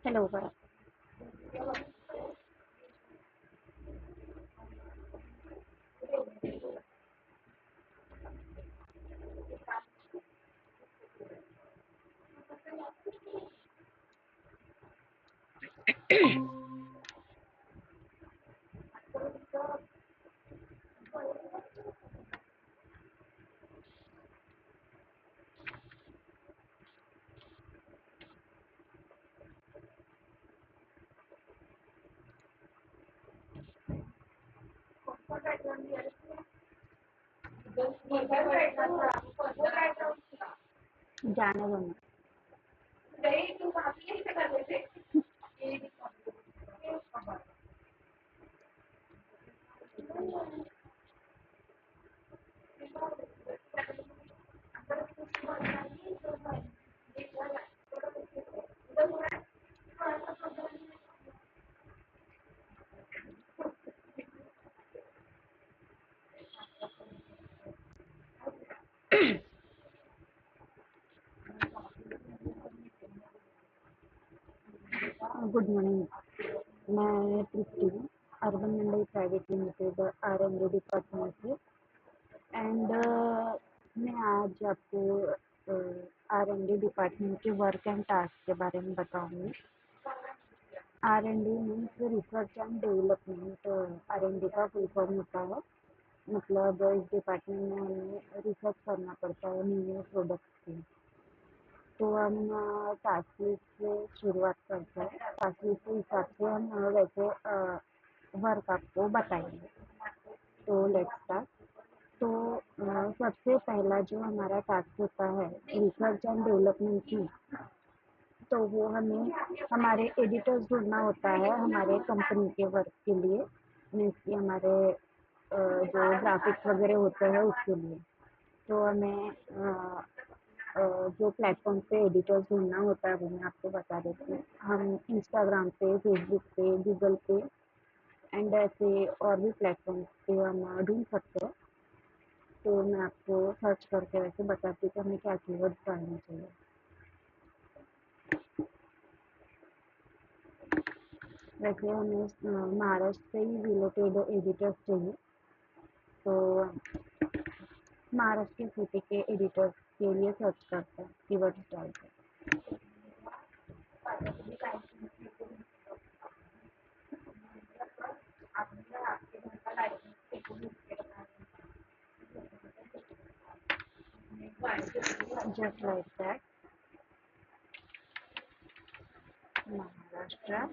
Hello बड़ा। जाने दो ना। Good morning. मैं तृप्ति हूँ, अर्बन मंडल प्राइवेट लिमिटेड R&D डिपार्टमेंट से। एंड मैं आज आपको R&D डिपार्टमेंट के वर्क एंड टास्क के बारे में बताऊंगी। R&D means research and development. R&D का फुल फॉर्म होता है, मतलब इस डिपार्टमेंट में हमें रिसर्च करना पड़ता है न्यू प्रोडक्ट्स की। तो हम टास्क लिस्ट से शुरुआत करते हैं। टास्क लिस्ट के हिसाब से हम वैसे वर्क आपको बताएंगे। तो लेट्स स्टार्ट। तो सबसे पहला जो हमारा टास्क होता है रिसर्च एंड डेवलपमेंट की, तो वो हमें हमारे एडिटर्स ढूंढना होता है हमारे कंपनी के वर्क के लिए, मीन्स कि हमारे जो ग्राफिक्स वगैरह होते हैं उसके लिए। तो हमें जो प्लेटफॉर्म पे एडिटर्स ढूंढना होता है वो मैं आपको बता देती हूँ। हम इंस्टाग्राम पे, फेसबुक पे, गूगल पे एंड ऐसे और भी प्लेटफॉर्म्स पे हम ढूंढ सकते हैं। तो मैं आपको सर्च करके वैसे बताती हूँ कि हमें क्या कीवर्ड्स डालने चाहिए। वैसे हमें महाराष्ट्र से ही रिलेटेड एडिटर्स चाहिए। तो महाराष्ट्र की सिटी के एडिटर्स के लिए सर्च करते हैं, कीवर्ड्स डालते हैं। Just like that, Maharashtra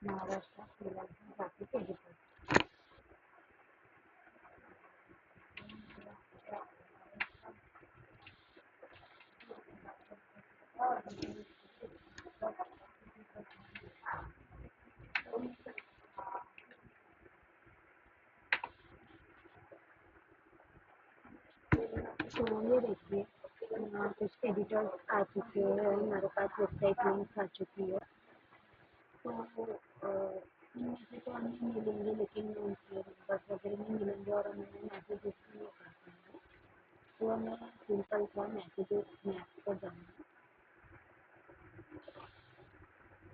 Maharashtra freelancing graphic editor. तो ये देखिए, कुछ एडिटर्स आ चुके हैं, हमारे पास वेबसाइट लिंक्स आ चुकी है। तो इनमें से तो हमें मिलेंगे, लेकिन उनके नंबर्स वगैरह नहीं मिलेंगे और हमें मैसेजेस भी नहीं करते हैं। तो हमें सिंपल सा मैसेजेस मैप पर जाना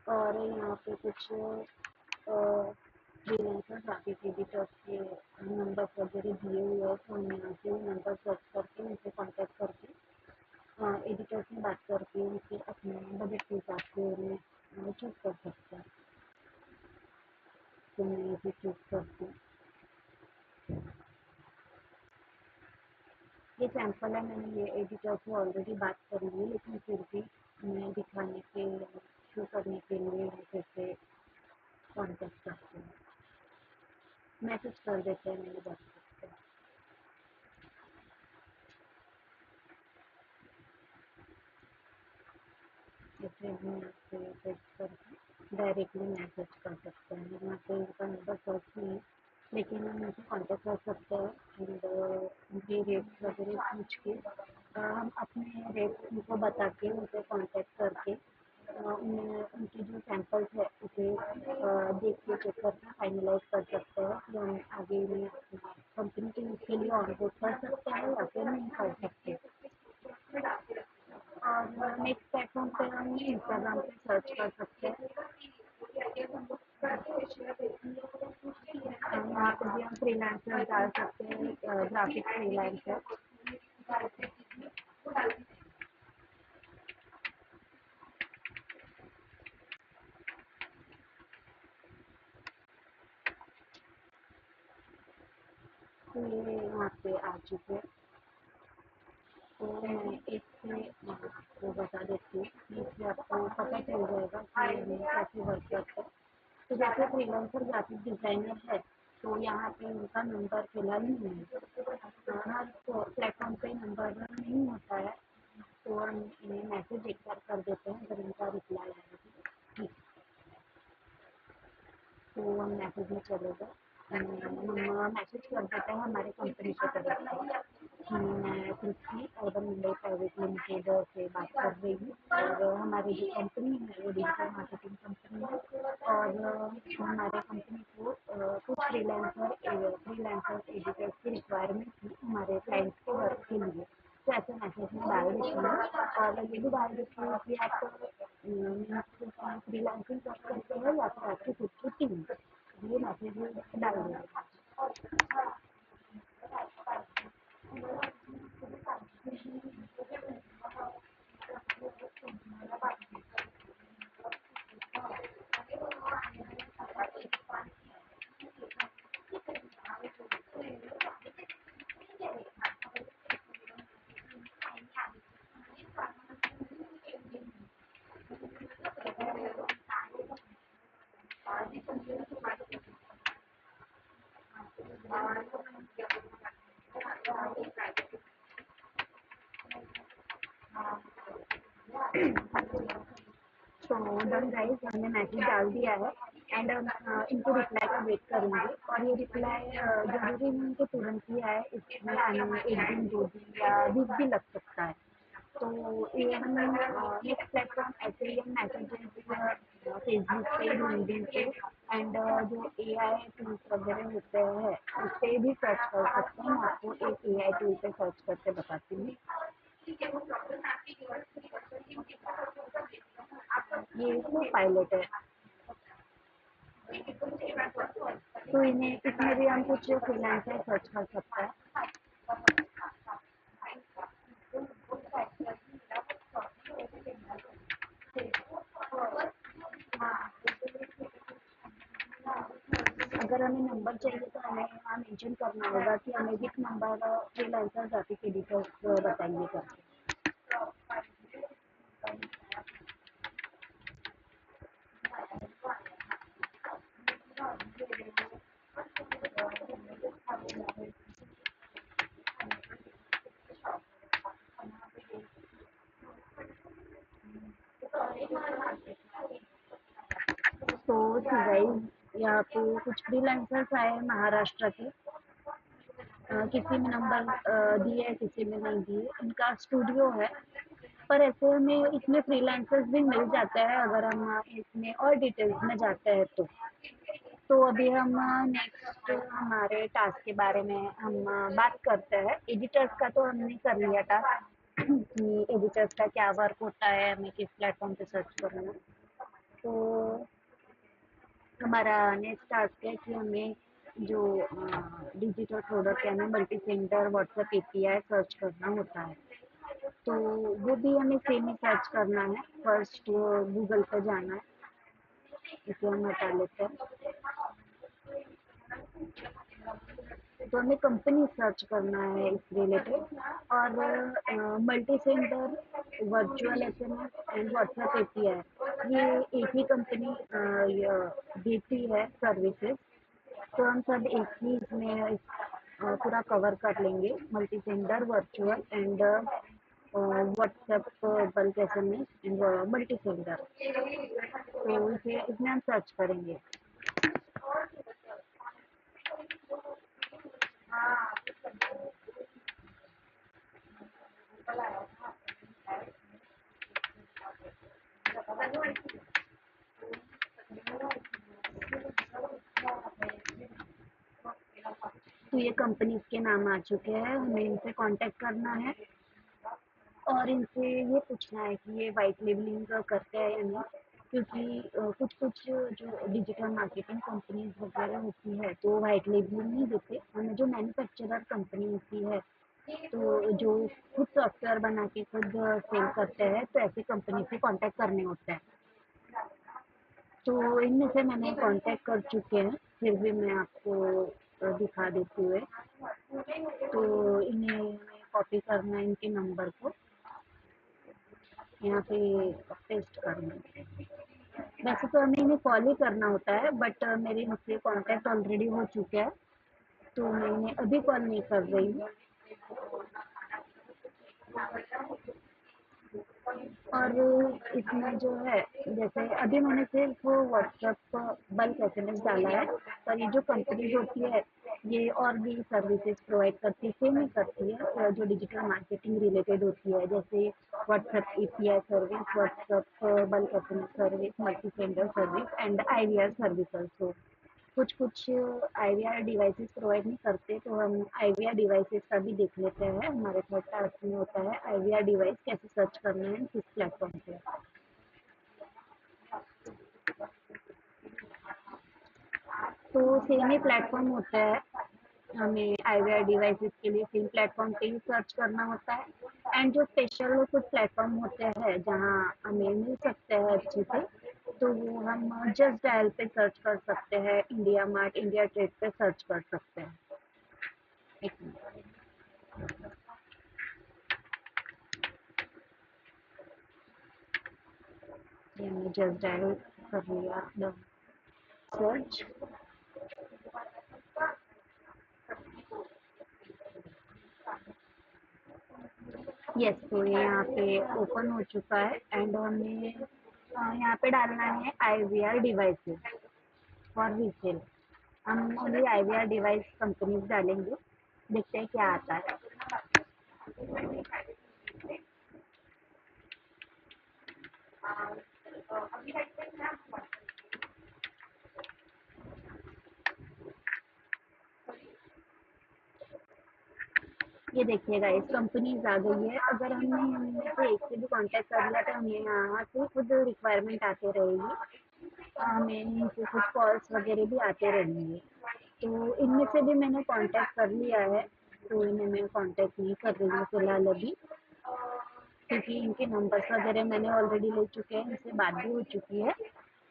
है और यहाँ पे कुछ फ्रीलांसर ग्राफिक एडिटर्स के नंबर्स वगैरह दिए हुए हैं। तो हम यहाँ से नंबर सर्च करके उनसे कॉन्टैक्ट करके एडिटर से बात करके उनसे अपने बजट के हिसाब से उन्हें चूज़ कर सकते हैं। तो मैं इसे चूज़ करती हूँ। ये सैंपल है, मैंने ये एडिटर से ऑलरेडी बात करी हुई, लेकिन फिर भी मैं दिखाने के शो करने के लिए फिर से कॉन्टैक्ट करती हूँ, मैसेज कर देते हैं मेरे व्हाट्सएप पे। जैसे हम यहाँ पे टेक्स्ट करके डायरेक्टली मैसेज कर सकते हैं। यहाँ पे उनका नंबर सर्च नहीं है, लेकिन हम उनसे कॉन्टैक्ट कर सकते हैं एंड उनके रेट्स वगैरह पूछ के हम अपने रेट्स उनको बता के उनसे कॉन्टैक्ट करके उन्हें उनकी जो सैंपल्स है उसे देख के चेक करके फाइनलाइज कर सकते हैं कि हम आगे में कंपनी के उसके लिए ऑनबोर्ड कर सकते हैं या फिर नहीं कर सकते। और नेक्स्ट प्लेटफॉर्म पे हम इंस्टाग्राम पे सर्च कर सकते हैं। वहाँ पे भी हम फ्रीलांसर डाल सकते हैं, ग्राफिक फ्रीलांसर। ये वहाँ पे आ चुके हैं। तो मैं इससे आपको बता देती हूँ कि इससे आपको पता चल जाएगा कि हमें कैसे वर्क करता है। तो जैसे फ्रीलांसर ग्राफिक डिज़ाइनर है, तो यहाँ पे उनका नंबर फिलहाल नहीं है। हर प्लेटफॉर्म पे नंबर नहीं होता है, तो हम इन्हें मैसेज एक बार कर देते हैं, अगर इनका रिप्लाई आएगा तो हम मैसेज में चले गए। हम मैसेज कर देते हैं हमारे कंपनी की तरफ से कि मैं कृति अर्बन मुंबई प्राइवेट लिमिटेड से बात कर रही हूँ, और हमारी जो कंपनी है वो डिजिटल मार्केटिंग कंपनी है, और हमारे कंपनी को कुछ फ्रीलांसर एडिटर्स की रिक्वायरमेंट थी हमारे क्लाइंट्स के वर्क के लिए। तो ऐसे मैसेज में डाल देती हूँ, और ये भी डाल देती हूँ कि आप फ्रीलांसिंग कर सकते हैं या फिर आपकी खुद की टीम, ये मैसेज डाल देंगे। तो डन गाइस, हमने मैसेज डाल दिया है, एंड इनको रिप्लाई का वेट करेंगे। और ये रिप्लाई ज़रूरी नहीं कि तुरंत ही आए, इसमें आने में 1 दिन 2 दिन या वीक भी लग सकता है। तो ये हम नेक्स्ट प्लेटफॉर्म ऐसे ही हम मैसेजेस फेसबुक पे, लिंक्डइन पे, एंड जो एआई टूल्स वगैरह होते हैं उस पे भी सर्च कर सकते हैं। मैं आपको एक एआई टूल पे सर्च करके बताती हूँ। ये इसमें पायलट है, तो इन्हें इसमें भी हम कुछ फ्रीलांसर सर्च कर सकते हैं। अगर हमें नंबर चाहिए तो हमें यहाँ मेंशन करना होगा कि हमें with number freelancer graphic editors बताइए करके। तो गाइस, यहाँ पे कुछ फ्रीलांसर्स आए हैं महाराष्ट्र के। किसी में नंबर दिए है, किसी में नहीं दिए। इनका स्टूडियो है, पर ऐसे में इसमें फ्रीलांसर्स भी मिल जाता है अगर हम इसमें और डिटेल्स में जाते हैं तो। अभी हम नेक्स्ट हमारे टास्क के बारे में हम बात करते हैं। एडिटर्स का तो हमने कर लिया टास्क कि एडिटर्स का क्या वर्क होता है, हमें किस प्लेटफॉर्म पे सर्च करना है। तो हमारा नेक्स्ट टास्क है कि हमें जो डिजिटल प्रोडक्ट यानी multi centre WhatsApp API search करना होता है। तो वो भी हमें सेम ही सर्च करना है। फर्स्ट गूगल पे जाना है, इसे हम हटा लेते हैं। तो हमें कंपनी सर्च करना है इस रिलेटेड, और multi centre virtual SMS and WhatsApp API, ये एक ही कंपनी देती है सर्विसेज। तो हम सब एक ही इसमें पूरा कवर कर लेंगे, multi centre virtual and WhatsApp bulk SMS and multi centre. तो इसे इसमें हम सर्च करेंगे। तो ये कंपनीज के नाम आ चुके हैं, हमें इनसे कांटेक्ट करना है और इनसे ये पूछना है कि ये वाइट लेबलिंग करते हैं या नहीं, क्योंकि कुछ कुछ जो डिजिटल मार्केटिंग कंपनीज वगैरह होती है तो वाइट लेबलिंग नहीं देते हमें। जो मैन्युफैक्चरर कंपनी होती है तो जो खुद सॉफ्टवेयर बना के खुद सेल करते हैं तो ऐसी कंपनी से कांटेक्ट करने होते हैं। तो इनमें से मैंने कांटेक्ट कर चुके हैं, फिर भी मैं आपको दिखा देती हूँ। तो इन्हें कॉपी करना है, इनके नंबर को यहाँ पे पेस्ट करना है। वैसे तो हमें इन्हें कॉल ही करना होता है, बट मेरे इनसे कांटेक्ट ऑलरेडी हो चुका है तो मैं इन्हें अभी कॉल नहीं कर रही हूँ। और इसमें जो है, जैसे अभी मैंने सिर्फ व्हाट्सएप बल्क एसएमएस डाला है, पर ये जो कंपनीज होती है ये और भी सर्विसेज प्रोवाइड करती है, सेम ही करती है जो डिजिटल मार्केटिंग रिलेटेड होती है, जैसे WhatsApp API service, WhatsApp bulk SMS service, multi sender service and IVR service also. कुछ कुछ आईवीआर डिवाइसेस प्रोवाइड नहीं करते तो हम आईवीआर डिवाइसेस का भी देख लेते हैं। हमारे थर्ड टास्क में होता है आईवीआर डिवाइस कैसे सर्च करना है किस प्लेटफॉर्म पे। तो सेम ही प्लेटफॉर्म होता है, हमें आईवीआर डिवाइसेस के लिए सेम प्लेटफॉर्म पे ही सर्च करना होता है। एंड जो स्पेशल कुछ प्लेटफॉर्म होते हैं जहाँ हमें मिल सकते हैं अच्छे से, तो वो हम जस्ट डायल पे सर्च कर सकते हैं, इंडिया मार्ट, इंडिया ट्रेड पे सर्च कर सकते हैं। एक मिनट, ये हमने जस्ट डायल कर लिया सर्च। यस, तो ये यहाँ पे ओपन हो चुका है एंड हमें यहाँ पे डालना है आईवीआर डिवाइसेस फॉर रीसेल। हम ओनली आईवीआर डिवाइस कंपनीज डालेंगे, देखते हैं क्या आता है। ये देखिएगा इस कंपनीज आ गई है। अगर हमने इनमें से एक से भी कांटेक्ट कर लिया तो हमें यहाँ से खुद रिक्वायरमेंट आते रहेगी, हमें इनसे कुछ कॉल्स वगैरह भी आते रहेंगे। तो इनमें से भी मैंने कांटेक्ट कर लिया है, तो इन्हें मैं कांटेक्ट नहीं कर रही हूँ फिलहाल अभी, क्योंकि इनके नंबर्स वगैरह मैंने ऑलरेडी ले चुके हैं, इनसे बात भी हो चुकी है।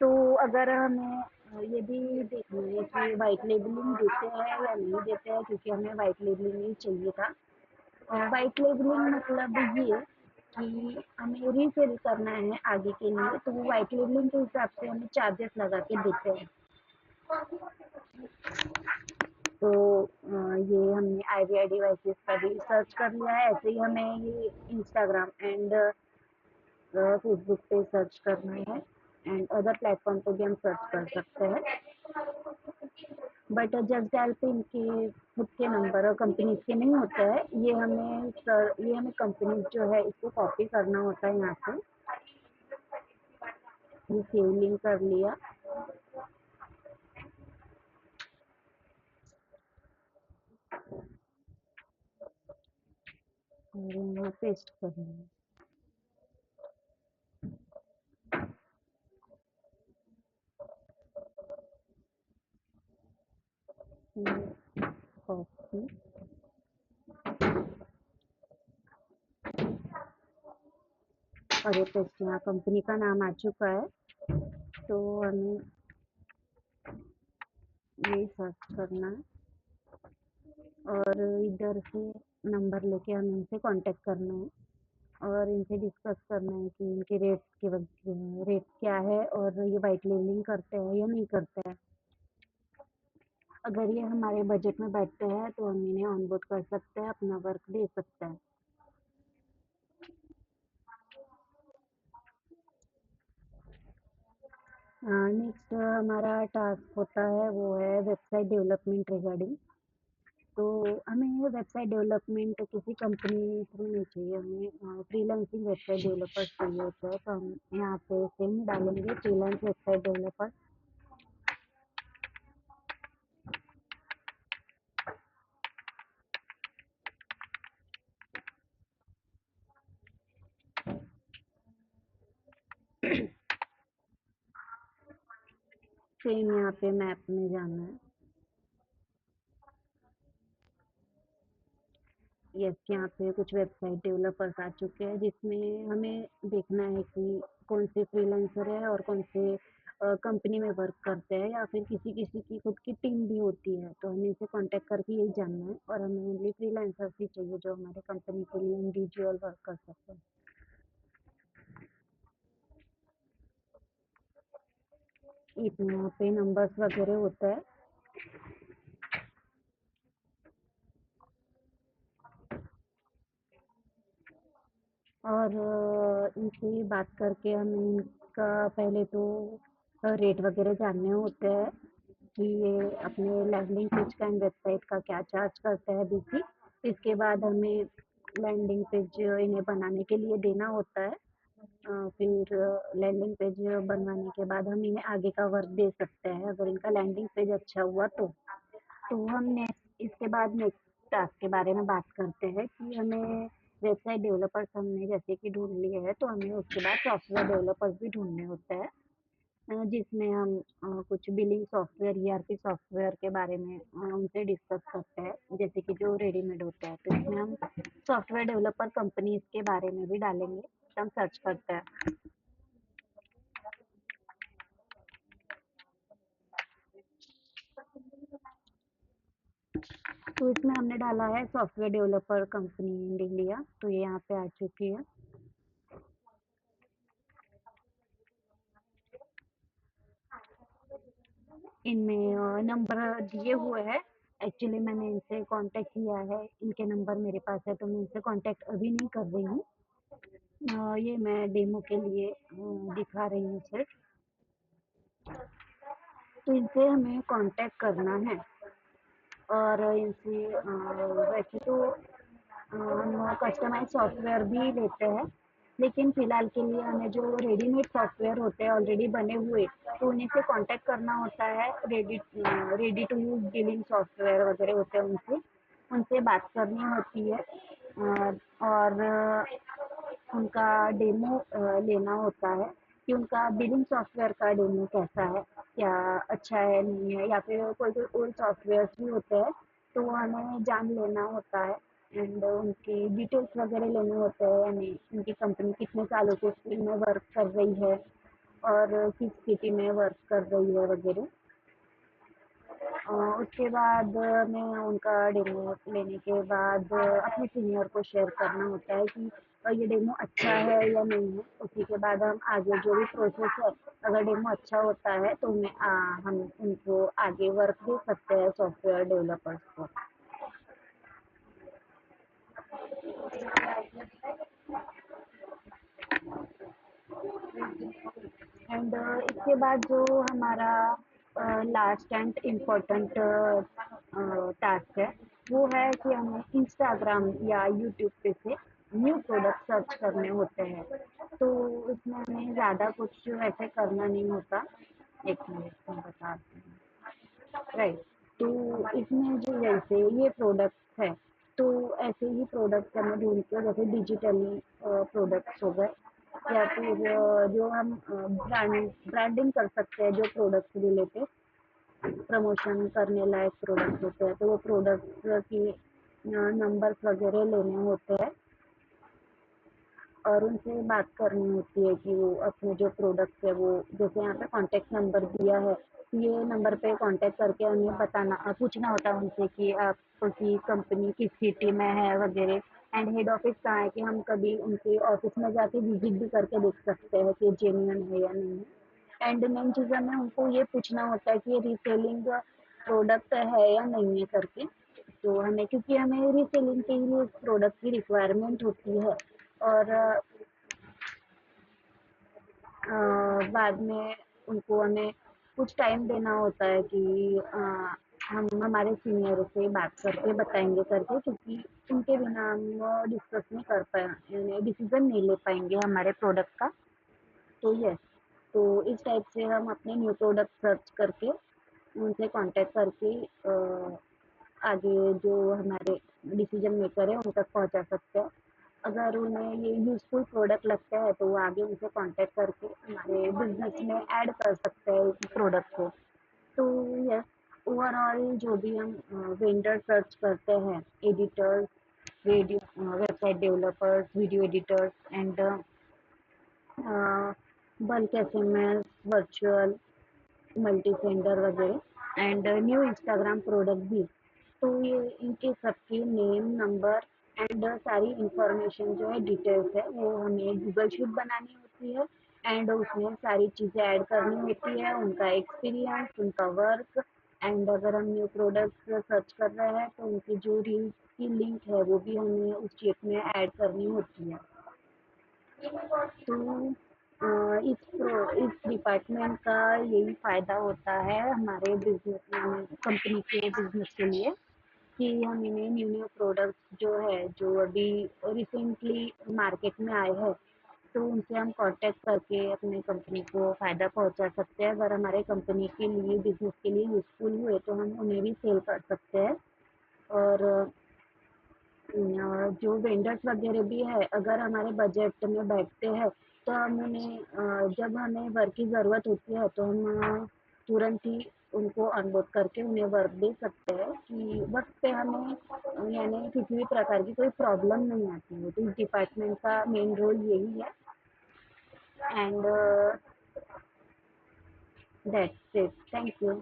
तो अगर हमें ये भी देखना है कि वाइट लेबलिंग देते हैं या नहीं देते हैं, क्योंकि हमें वाइट लेबलिंग ही चाहिए था। वाइट लेबलिंग मतलब ये कि हमें रीसेल करना है आगे के लिए, तो वो वाइट लेबलिंग के हिसाब से हमें चार्जेस लगा के देते हैं। तो ये हमने आईवीआर डिवाइसेस का भी सर्च कर लिया है। ऐसे ही हमें ये इंस्टाग्राम एंड फेसबुक पे सर्च करना है एंड अदर प्लेटफॉर्म पे भी हम सर्च कर सकते हैं। बट जस्ट डायल पे इनके खुद के नंबर और कंपनीज के नहीं होता है, ये हमें कंपनीज जो है इसको कॉपी करना होता है यहाँ से। ये सेव लिंक कर लिया और यहाँ पेस्ट कर लिया। कॉपी और ये पेस्ट, यहाँ कंपनी का नाम आ चुका है तो हमें यही सर्च करना है और इधर से नंबर लेके हमें इनसे कांटेक्ट करना है और इनसे डिस्कस करना है कि इनके रेट क्या है और ये वाइट लेबलिंग करते हैं या नहीं करते हैं। अगर ये हमारे बजट में बैठते हैं तो हम इन्हें ऑनबोर्ड कर सकते हैं, अपना वर्क दे सकते हैं। नेक्स्ट हमारा टास्क होता है वो है वेबसाइट डेवलपमेंट रिगार्डिंग। तो हमें वेबसाइट डेवलपमेंट किसी कंपनी थ्रू नहीं चाहिए, हमें फ्रीलांसिंग वेबसाइट डेवलपर चाहिए होता है, तो हम यहाँ पे सेम डालेंगे फ्रीलांस वेबसाइट डेवलपर। सेम यहाँ पे मैप में जाना है। यस, यहाँ पे कुछ वेबसाइट डेवलपर्स आ चुके हैं, जिसमें हमें देखना है कि कौन से फ्रीलांसर है और कौन से कंपनी में वर्क करते हैं, या फिर किसी किसी की खुद की टीम भी होती है, तो हमें इसे कांटेक्ट करके यही जानना है, और हमें ओनली फ्रीलांसर्स ही चाहिए जो हमारे कंपनी के लिए इंडिविजुअल वर्क कर सकते हैं। इतना यहाँ पे नंबर्स वगैरह होता है। और इनसे बात करके हमें इनका पहले तो रेट वगैरह जानने होते हैं कि ये अपने लैंडिंग पेज का एंड वेबसाइट का क्या चार्ज करता है बीसी। इसके बाद हमें लैंडिंग पेज इन्हें बनाने के लिए देना होता है। फिर लैंडिंग पेज बनवाने के बाद हम इन्हें आगे का वर्क दे सकते हैं, अगर इनका लैंडिंग पेज अच्छा हुआ तो हम नेक्स्ट इसके बाद नेक्स्ट टास्क के बारे में बात करते हैं कि हमें वेबसाइट डेवलपर्स हमने जैसे कि ढूंढ लिए है, तो हमें उसके बाद सॉफ्टवेयर डेवलपर्स भी ढूंढने होते हैं, जिसमें हम कुछ बिलिंग सॉफ्टवेयर, ईआरपी सॉफ्टवेयर के बारे में उनसे डिस्कस करते हैं, जैसे कि जो रेडीमेड होता है, तो इसमें हम सॉफ्टवेयर डेवलपर कंपनीज के बारे में भी डालेंगे, तो हम सर्च करते हैं। तो इसमें हमने डाला है software developer company in India, तो ये यहाँ पे आ चुकी है। इनमें नंबर दिए हुए हैं। एक्चुअली मैंने इनसे कांटेक्ट किया है, इनके नंबर मेरे पास है, तो मैं इनसे कांटेक्ट अभी नहीं कर रही हूँ। ये मैं डेमो के लिए दिखा रही हूँ सिर्फ। तो इनसे हमें कांटेक्ट करना है, और इनसे वैसे तो हम कस्टमाइज सॉफ्टवेयर भी लेते हैं, लेकिन फ़िलहाल के लिए हमें जो रेडीमेड सॉफ्टवेयर होते हैं ऑलरेडी बने हुए, तो उन्हीं से कांटेक्ट करना होता है। Ready to use billing software वगैरह होते हैं, उनसे उनसे बात करनी होती है, और उनका डेमो लेना होता है कि उनका बिलिंग सॉफ्टवेयर का डेमो कैसा है, क्या अच्छा है नहीं है, या फिर कोई कोई ओल्ड सॉफ्टवेयर भी होते हैं, तो वो हमें जान लेना होता है, एंड उनकी डिटेल्स वगैरह लेने होते हैं, यानी उनकी कंपनी कितने सालों से इस फील्ड में वर्क कर रही है और किस सिटी में वर्क कर रही है वगैरह। उसके बाद मैं उनका डेमो लेने के बाद अपने सीनियर को शेयर करना होता है कि ये डेमो अच्छा है या नहीं है। उसी के बाद हम आगे जो भी प्रोसेस है, अगर डेमो अच्छा होता है तो हम उनको आगे वर्क दे सकते हैं, सॉफ्टवेयर डेवलपर्स को। एंड इसके बाद जो हमारा लास्ट एंड इम्पोर्टेंट टास्क है, वो है कि हमें इंस्टाग्राम या यूट्यूब पे से न्यू प्रोडक्ट सर्च करने होते हैं। तो इसमें हमें ज़्यादा कुछ वैसे करना नहीं होता। एक मिनट मैं बताती हूँ। राइट, तो इसमें जो जैसे ये प्रोडक्ट्स है, तो ऐसे ही प्रोडक्ट्स हमें ढूंढ के, जैसे डिजिटली प्रोडक्ट्स हो गए, या फिर जो हम ब्रांडिंग कर सकते हैं, जो प्रोडक्ट्स रिलेटेड प्रमोशन करने लायक प्रोडक्ट्स होते हैं, तो वो प्रोडक्ट्स की नंबर्स वगैरह लेने होते हैं, और उनसे बात करनी होती है कि वो अपने जो प्रोडक्ट है वो, जैसे यहाँ पे कॉन्टैक्ट नंबर दिया है, ये नंबर पे कॉन्टैक्ट करके हमें बताना पूछना होता है उनसे कि आपकी कंपनी किस सिटी में है वगैरह, एंड हेड ऑफिस कहाँ है, कि हम कभी उनके ऑफिस में जाके विजिट भी करके देख सकते हैं कि जेन्युइन है या नहीं है। एंड मेन चीज़ हमें उनको ये पूछना होता है कि ये रीसेलिंग प्रोडक्ट है या नहीं है करके। तो हमें, क्योंकि हमें रीसेलिंग के लिए उस प्रोडक्ट की रिक्वायरमेंट होती है, और बाद में उनको हमें कुछ टाइम देना होता है कि हम हमारे सीनियर से बात करके बताएँगे करके, क्योंकि उनके बिना हम डिस्कस नहीं कर पाए, डिसीज़न नहीं ले पाएँगे हमारे प्रोडक्ट का। तो यस, तो इस टाइप से हम अपने न्यू प्रोडक्ट सर्च करके उनसे कॉन्टैक्ट करके आगे जो हमारे डिसीजन मेकर है उन तक पहुँचा सकते हैं। अगर उन्हें ये यूज़फुल प्रोडक्ट लगता है तो वो आगे उनसे कॉन्टैक्ट करके हमारे बिज़नेस में ऐड कर सकते हैं उस प्रोडक्ट को। तो यस, ओवरऑल जो भी हम वेंडर सर्च करते हैं, editors, website developers, video editors and bulk SMS, virtual multi sender वगैरह एंड न्यू इंस्टाग्राम प्रोडक्ट भी। तो ये इनके सबके नेम, नंबर एंड सारी इंफॉर्मेशन जो है, डिटेल्स है, वो हमें गूगल शीट बनानी होती है एंड उसमें सारी चीज़ें ऐड करनी होती है, उनका एक्सपीरियंस, उनका वर्क एंड अगर हम न्यू प्रोडक्ट्स सर्च कर रहे हैं तो उनकी जो रील्स की लिंक है वो भी हमें उस शीट में ऐड करनी होती है। तो इस डिपार्टमेंट का यही फ़ायदा होता है हमारे बिजनेस कंपनी के बिजनेस के लिए, कि हम इन्हें न्यू न्यू प्रोडक्ट्स जो है, जो अभी रिसेंटली मार्केट में आए हैं, तो उनसे हम कांटेक्ट करके अपने कंपनी को फ़ायदा पहुंचा सकते हैं। अगर हमारे कंपनी के लिए, बिजनेस के लिए यूज़फुल हुए तो हम उन्हें भी सेल कर सकते हैं। और जो वेंडर्स वगैरह भी है, अगर हमारे बजट में बैठते हैं तो हम उन्हें जब हमें वर्क की ज़रूरत होती है तो हम तुरंत ही उनको ऑनबोर्ड करके उन्हें वर्क दे सकते हैं, कि वक्त पे हमें यानी किसी भी प्रकार की कोई प्रॉब्लम नहीं आती है। तो इस डिपार्टमेंट का मेन रोल यही है and that's it. Thank you.